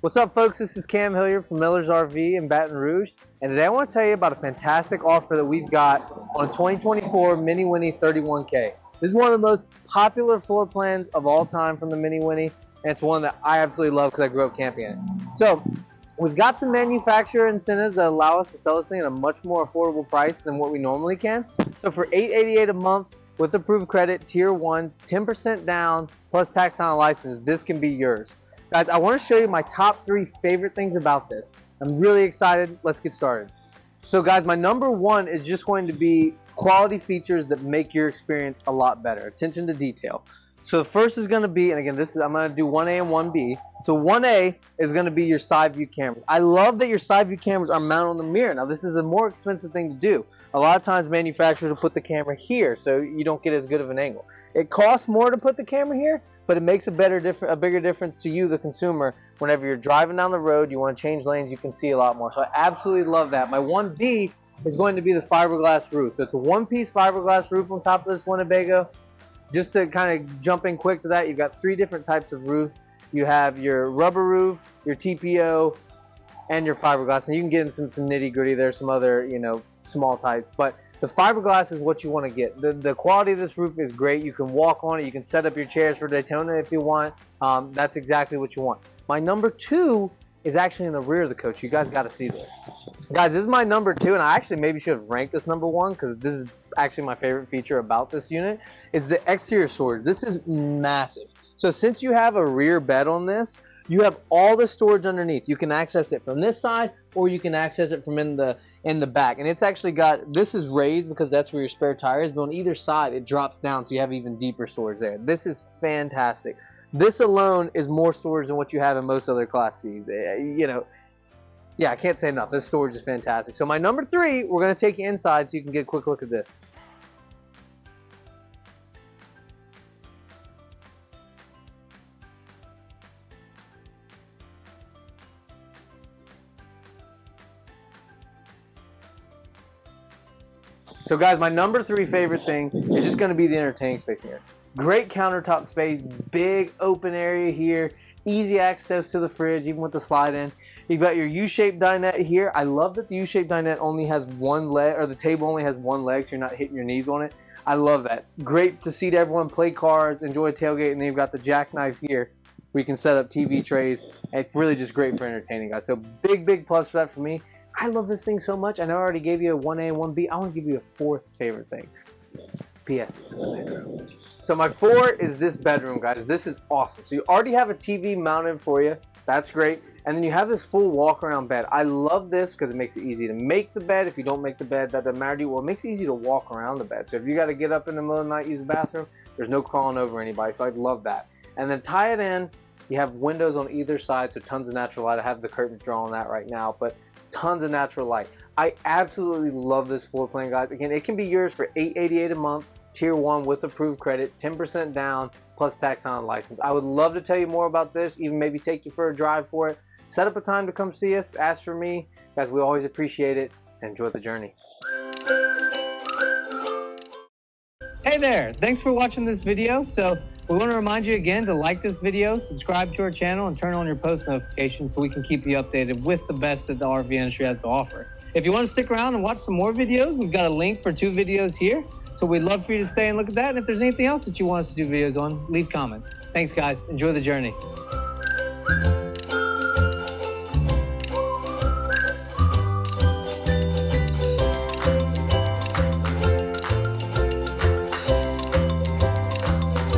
What's up, folks? This is Cam Hilliard from Miller's RV in Baton Rouge, and today I want to tell you about a fantastic offer that we've got on a 2024 Minnie Winnie 31K. This is one of the most popular floor plans of all time from the Minnie Winnie, and it's one that I absolutely love because I grew up camping in it. So we've got some manufacturer incentives that allow us to sell this thing at a much more affordable price than what we normally can. So for $888 a month with approved credit, tier 1, 10% down, plus tax on a license, this can be yours. Guys, I want to show you my top 3 favorite things about this. I'm really excited. Let's get started. So guys, my number 1 is just going to be quality features that make your experience a lot better. Attention to detail. So the first is going to be, and again, I'm going to do 1A and 1B. So 1A is going to be your side view cameras. I love that your side view cameras are mounted on the mirror. Now this is a more expensive thing to do. A lot of times manufacturers will put the camera here so you don't get as good of an angle. It costs more to put the camera here, but it makes a bigger difference to you, the consumer. Whenever you're driving down the road, you want to change lanes, you can see a lot more. So I absolutely love that. My 1B is going to be the fiberglass roof. So it's a one-piece fiberglass roof on top of this Winnebago. Just to kind of jump in quick to that, you've got 3 different types of roof. You have your rubber roof, your TPO, and your fiberglass. And you can get into some nitty-gritty. There's some other, small types, but the fiberglass is what you want to get. The quality of this roof is great. You can walk on it. You can set up your chairs for Daytona if you want. That's exactly what you want. My number 2 is actually in the rear of the coach. You guys got to see this. Guys, this is my number 2, and I actually maybe should have ranked this number 1 because this is actually my favorite feature about this unit is the exterior storage. This is massive. So since you have a rear bed on this, you have all the storage underneath. You can access it from this side, or you can access it from in the back. And it's actually got, this is raised because that's where your spare tire is, but on either side it drops down so you have even deeper storage there. This is fantastic. This alone is more storage than what you have in most other Class Cs. Yeah, I can't say enough. This storage is fantastic. So my number 3, we're going to take you inside so you can get a quick look at this. So guys, my number 3 favorite thing is just going to be the entertaining space in here. Great countertop space, big open area here, easy access to the fridge, even with the slide in. You've got your U-shaped dinette here. I love that the U-shaped dinette only has one leg, or the table only has one leg, so you're not hitting your knees on it. I love that. Great to seat everyone, play cards, enjoy a tailgate, and then you've got the jackknife here where you can set up TV trays. And it's really just great for entertaining, guys. So big plus for that for me. I love this thing so much. I know I already gave you a 1A and 1B. I want to give you a 4th favorite thing. P.S. It's in the bedroom. So my 4 is this bedroom, guys. This is awesome. So you already have a TV mounted for you. That's great. And then you have this full walk-around bed. I love this because it makes it easy to make the bed. If you don't make the bed, that doesn't matter to you. Well, it makes it easy to walk around the bed. So if you got to get up in the middle of the night, use the bathroom, there's no crawling over anybody. So I love that. And then tie it in. You have windows on either side, so tons of natural light. I have the curtains drawn on that right now, but tons of natural light. I absolutely love this floor plan, guys. Again, it can be yours for $888 a month, tier 1 with approved credit, 10% down, plus tax on a license. I would love to tell you more about this, even maybe take you for a drive for it. Set up a time to come see us, ask for me. Guys, we always appreciate it. Enjoy the journey. Hey there, thanks for watching this video. So we want to remind you again to like this video, subscribe to our channel, and turn on your post notifications so we can keep you updated with the best that the RV industry has to offer. If you want to stick around and watch some more videos, we've got a link for 2 videos here. So we'd love for you to stay and look at that. And if there's anything else that you want us to do videos on, leave comments. Thanks, guys. Enjoy the journey.